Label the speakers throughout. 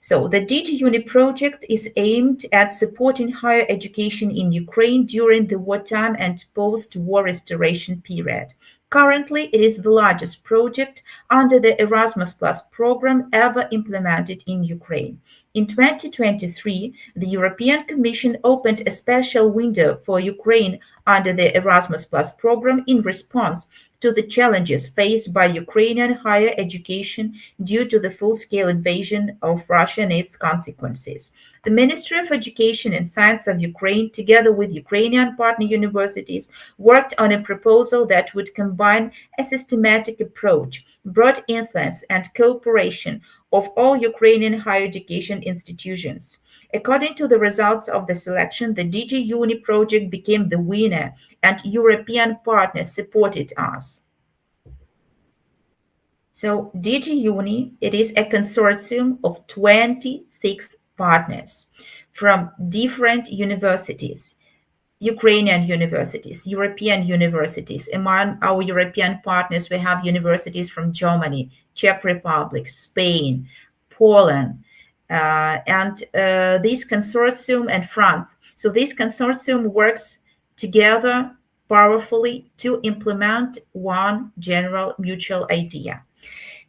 Speaker 1: So the DigiUni project is aimed at supporting higher education in Ukraine during the wartime and post-war restoration period. Currently, it is the largest project under the Erasmus Plus program ever implemented in Ukraine. In 2023, the European Commission opened a special window for Ukraine under the Erasmus Plus program in response to the challenges faced by Ukrainian higher education due to the full-scale invasion of Russia and its consequences. The Ministry of Education and Science of Ukraine, together with Ukrainian partner universities, worked on a proposal that would combine a systematic approach, broad influence, and cooperation of all Ukrainian higher education institutions. According to the results of the selection, the DigiUni project became the winner, and European partners supported us. So DigiUni, it is a consortium of 26 partners from different universities, Ukrainian universities, European universities. Among our European partners, we have universities from Germany, Czech Republic, Spain, Poland, and this consortium and France. So this consortium works together powerfully to implement one general mutual idea.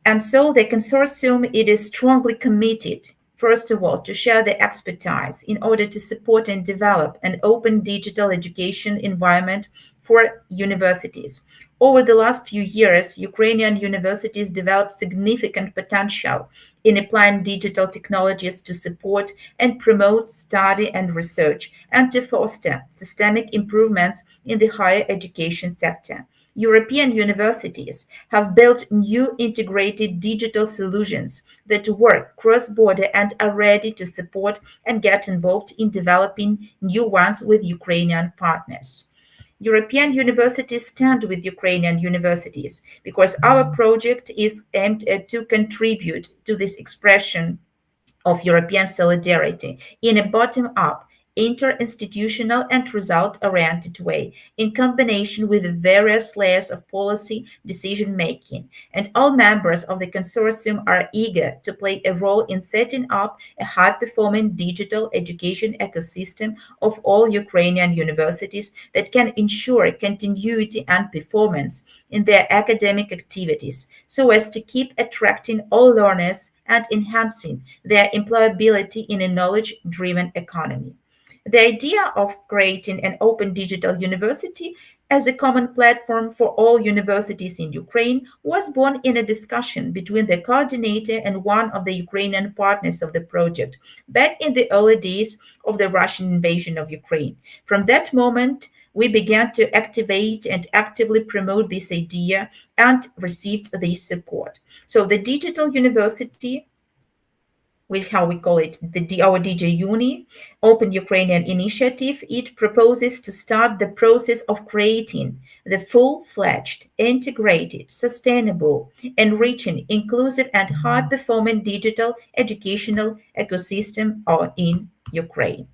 Speaker 1: And so the consortium, it is strongly committed, first of all, to share the expertise in order to support and develop an open digital education environment for universities. Over the last few years, Ukrainian universities developed significant potential in applying digital technologies to support and promote study and research and to foster systemic improvements in the higher education sector. European universities have built new integrated digital solutions that work cross-border and are ready to support and get involved in developing new ones with Ukrainian partners. European universities stand with Ukrainian universities because our project is aimed to contribute to this expression of European solidarity in a bottom-up, interinstitutional and result-oriented way, in combination with the various layers of policy decision-making. And all members of the consortium are eager to play a role in setting up a high-performing digital education ecosystem of all Ukrainian universities that can ensure continuity and performance in their academic activities, so as to keep attracting all learners and enhancing their employability in a knowledge-driven economy. The idea of creating an open digital university as a common platform for all universities in Ukraine was born in a discussion between the coordinator and one of the Ukrainian partners of the project back in the early days of the Russian invasion of Ukraine. From that moment, we began to activate and actively promote this idea and received this support. So the digital university, how we call it, our DigiUni, Open Ukrainian Initiative, it proposes to start the process of creating the full-fledged, integrated, sustainable, enriching, inclusive, and high-performing digital educational ecosystem in Ukraine.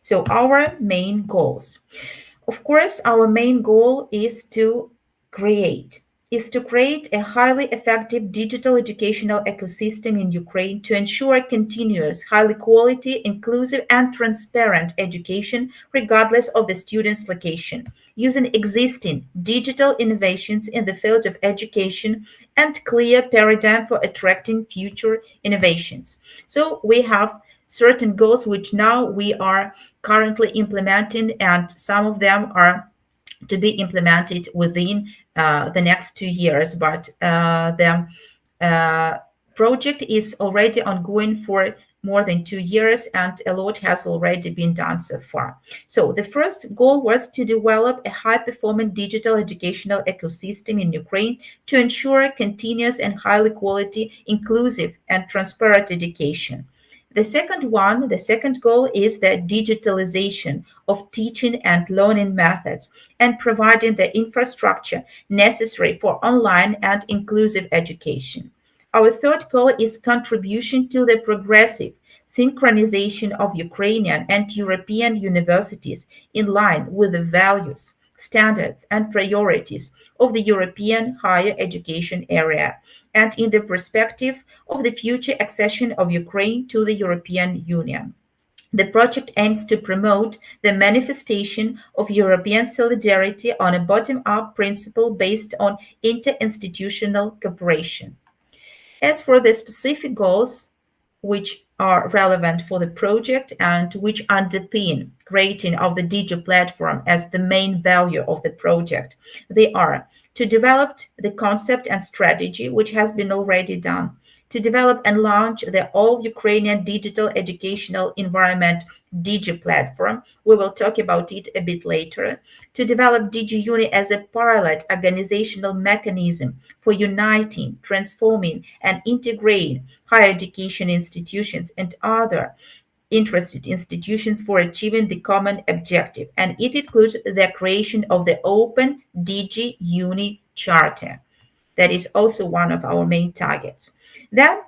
Speaker 1: So our main goals. Of course, our main goal is to create a highly effective digital educational ecosystem in Ukraine to ensure continuous, highly quality, inclusive, and transparent education regardless of the student's location, using existing digital innovations in the field of education and clear paradigm for attracting future innovations. So we have certain goals which now we are currently implementing, and some of them are to be implemented within the next 2 years, but the project is already ongoing for more than 2 years, and a lot has already been done so far. So the first goal was to develop a high-performing digital educational ecosystem in Ukraine to ensure continuous and highly quality, inclusive, and transparent education. The second goal is the digitalization of teaching and learning methods and providing the infrastructure necessary for online and inclusive education. Our third goal is contribution to the progressive synchronization of Ukrainian and European universities in line with the values standards, and priorities of the European higher education area, and in the perspective of the future accession of Ukraine to the European Union. The project aims to promote the manifestation of European solidarity on a bottom-up principle based on interinstitutional cooperation. As for the specific goals which are relevant for the project and which underpin creating of the Digi platform as the main value of the project, they are to develop the concept and strategy, which has been already done, to develop and launch the all-Ukrainian digital educational environment Digi platform. We will talk about it a bit later. To develop DigiUni as a pilot organizational mechanism for uniting, transforming, and integrating higher education institutions and other interested institutions for achieving the common objective. And it includes the creation of the Open DigiUni Charter. That is also one of our main targets. Then,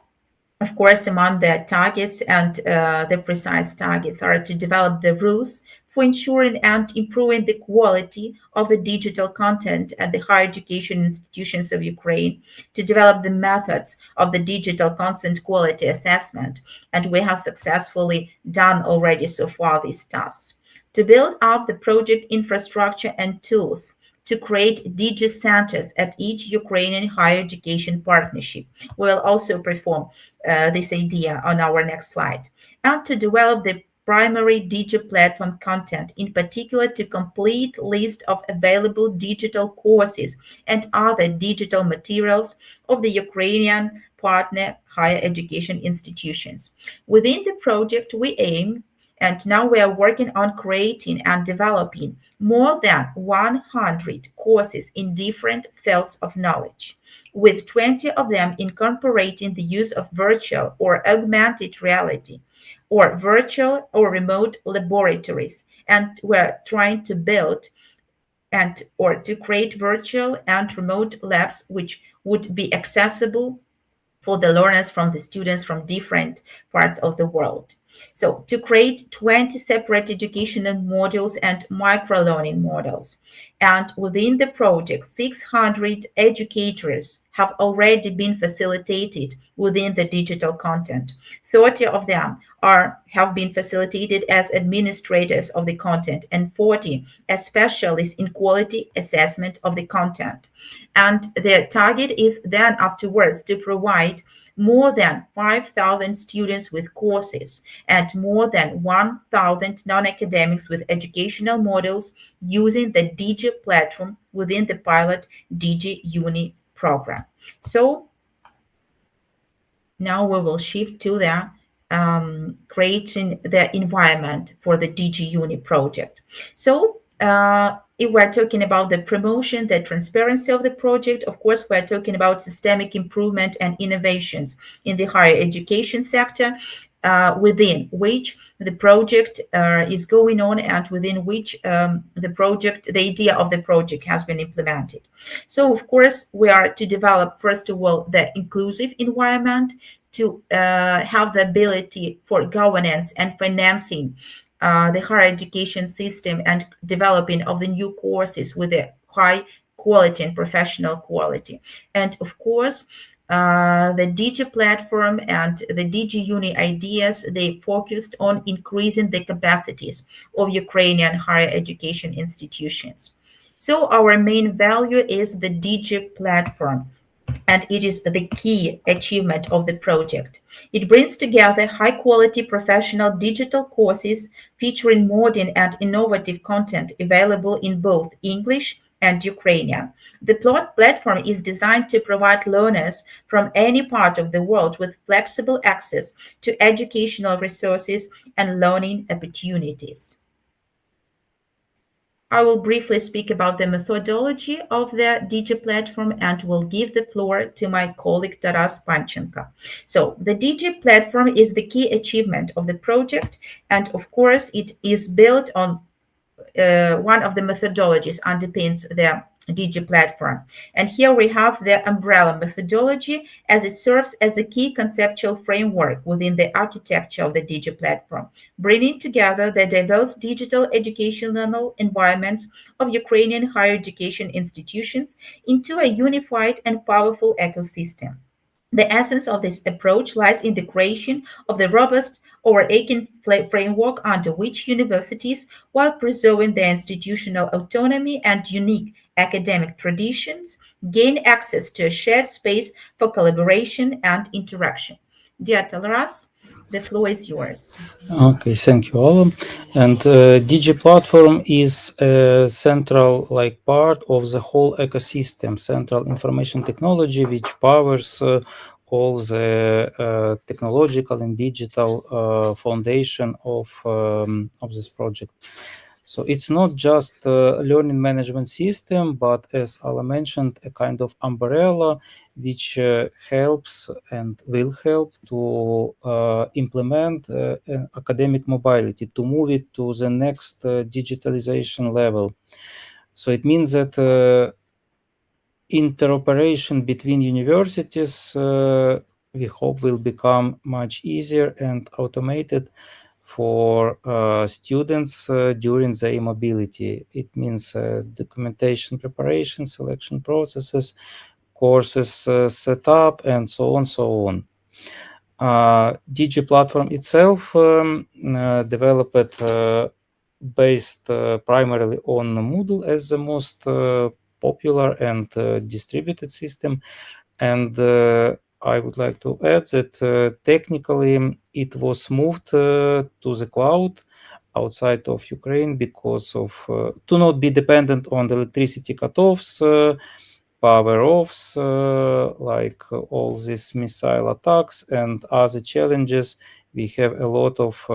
Speaker 1: of course, among the targets and the precise targets are to develop the rules for ensuring and improving the quality of the digital content at the higher education institutions of Ukraine, to develop the methods of the digital content quality assessment, and we have successfully done already so far these tasks, to build up the project infrastructure and tools, to create Digi centers at each Ukrainian higher education partnership. We'll also perform this idea on our next slide. And to develop the primary Digi platform content, in particular to complete list of available digital courses and other digital materials of the Ukrainian partner higher education institutions. Within the project, we aim and now we are working on creating and developing more than 100 courses in different fields of knowledge, with 20 of them incorporating the use of virtual or augmented reality or virtual or remote laboratories. And we're trying to build and or to create virtual and remote labs which would be accessible for the learners from the students from different parts of the world. So to create 20 separate educational modules and micro-learning models. And within the project, 600 educators have already been facilitated within the digital content. 30 of them have been facilitated as administrators of the content and 40 as specialists in quality assessment of the content. And the target is then afterwards to provide more than 5,000 students with courses and more than 1,000 non-academics with educational models using the Digi platform within the pilot DigiUni program. So now we will shift to the creating the environment for the DigiUni project. So if we're talking about the promotion, the transparency of the project, of course, we're talking about systemic improvement and innovations in the higher education sector, within which the project is going on and within which the idea of the project has been implemented. So, of course, we are to develop, first of all, the inclusive environment, to have the ability for governance and financing the higher education system and developing of the new courses with a high quality and professional quality. And of course, the Digi platform and the DigiUni ideas, they focused on increasing the capacities of Ukrainian higher education institutions. So our main value is the Digi platform, and it is the key achievement of the project. It brings together high-quality professional digital courses featuring modern and innovative content available in both English and Ukrainian. The platform is designed to provide learners from any part of the world with flexible access to educational resources and learning opportunities. I will briefly speak about the methodology of the Digi platform and will give the floor to my colleague Taras Panchenko. So the Digi platform is the key achievement of the project, and of course it is built on one of the methodologies underpins the Digi platform. And here we have the umbrella methodology as it serves as a key conceptual framework within the architecture of the Digi platform, bringing together the diverse digital educational environments of Ukrainian higher education institutions into a unified and powerful ecosystem. The essence of this approach lies in the creation of the robust, overarching framework under which universities, while preserving their institutional autonomy and unique academic traditions, gain access to a shared space for collaboration and interaction. Dear Talaras, the floor is yours.
Speaker 2: Okay, thank you, Alla. And Digi platform is a central part of the whole ecosystem, central information technology, which powers all the technological and digital foundation of this project. So it's not just a learning management system, but as Alla mentioned, a kind of umbrella which helps and will help to implement academic mobility, to move it to the next digitalization level. So it means that interoperation between universities, we hope, will become much easier and automated for students during their mobility. It means documentation preparation, selection processes, courses setup, and so on, so on. Digi platform itself developed based primarily on Moodle as the most popular and distributed system. And I would like to add that technically it was moved to the cloud outside of Ukraine because of to not be dependent on the electricity cutoffs, power offs, like all these missile attacks and other challenges we have a lot of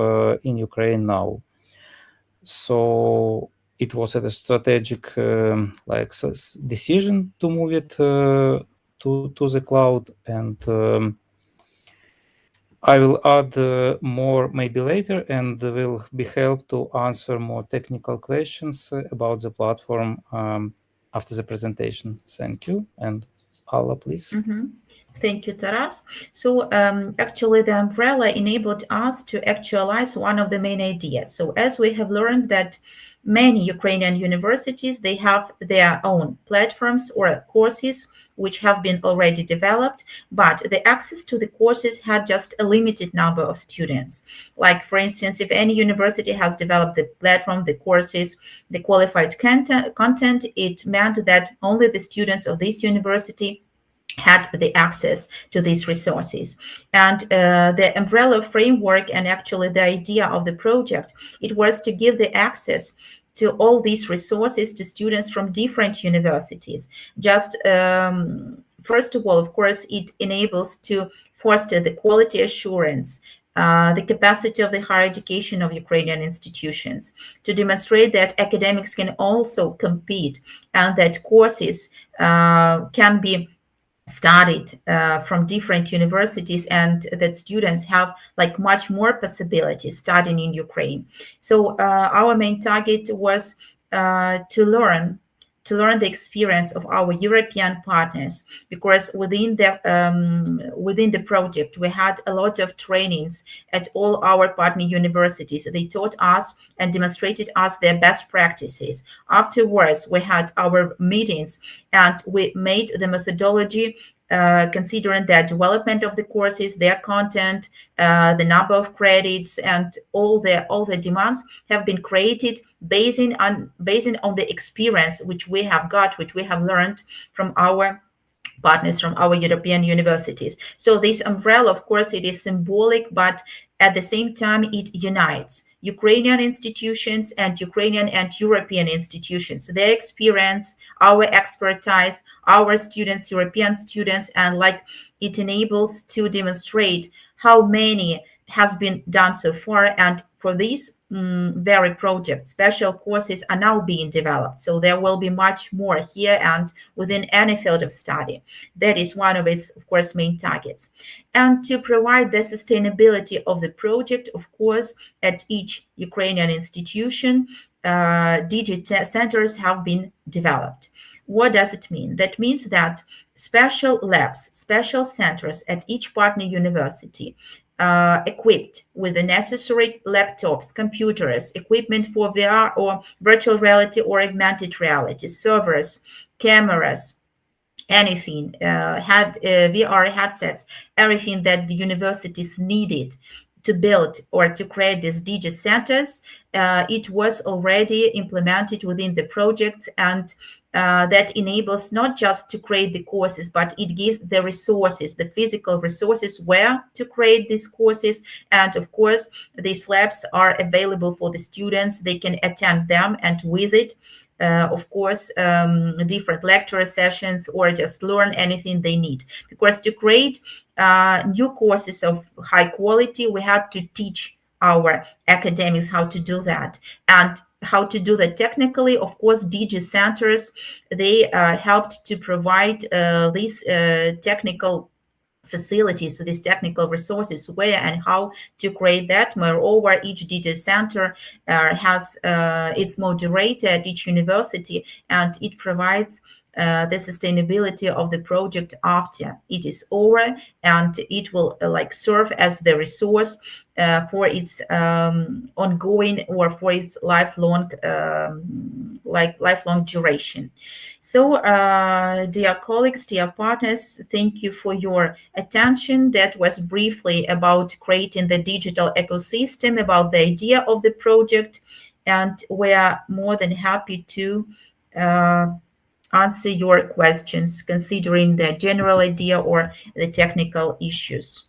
Speaker 2: in Ukraine now. So it was a strategic decision to move it to the cloud, and I will add more maybe later, and will be helped to answer more technical questions about the platform after the presentation. Thank you. And Alla, please.
Speaker 1: Thank you, Taras. So actually, the umbrella enabled us to actualize one of the main ideas. So as we have learned that many Ukrainian universities, they have their own platforms or courses which have been already developed, but the access to the courses had just a limited number of students. Like, for instance, if any university has developed the platform, the courses, the qualified content, it meant that only the students of this university had the access to these resources. And the umbrella framework and actually the idea of the project, it was to give the access to all these resources to students from different universities. Just first of all, of course, it enables to foster the quality assurance, the capacity of the higher education of Ukrainian institutions, to demonstrate that academics can also compete and that courses can be studied from different universities, and that students have like much more possibilities studying in Ukraine. So our main target was to learn the experience of our European partners, because within the project we had a lot of trainings at all our partner universities. They taught us and demonstrated us their best practices. Afterwards, we had our meetings and we made the methodology considering the development of the courses, their content, the number of credits, and all the demands have been created basing on the experience which we have learned from our partners, from our European universities. So this umbrella, of course, it is symbolic, but at the same time, it unites Ukrainian institutions and Ukrainian and European institutions, their experience, our expertise, our students, European students, and like it enables to demonstrate how many has been done so far. And for these very project, special courses are now being developed. So there will be much more here and within any field of study. That is one of its, of course, main targets. And to provide the sustainability of the project, of course, at each Ukrainian institution, digital centers have been developed. What does it mean? That means that special labs, special centers at each partner university, equipped with the necessary laptops, computers, equipment for VR or virtual reality or augmented reality, servers, cameras, anything, had VR headsets, everything that the universities needed to build or to create these digi centers, it was already implemented within the project, and that enables not just to create the courses, but it gives the resources, the physical resources where to create these courses. And of course, these labs are available for the students. They can attend them and visit, of course, different lecture sessions or just learn anything they need. Because to create new courses of high quality, we have to teach our academics how to do that. And how to do that technically, of course, digi centers, they helped to provide these technical facilities, so these technical resources, where and how to create that. Moreover, each digi center has its moderator at each university, and it provides the sustainability of the project after it is over, and it will serve as the resource for its ongoing or for its lifelong lifelong duration. So, dear colleagues, dear partners, thank you for your attention. That was briefly about creating the digital ecosystem, about the idea of the project, and we are more than happy to answer your questions considering the general idea or the technical issues.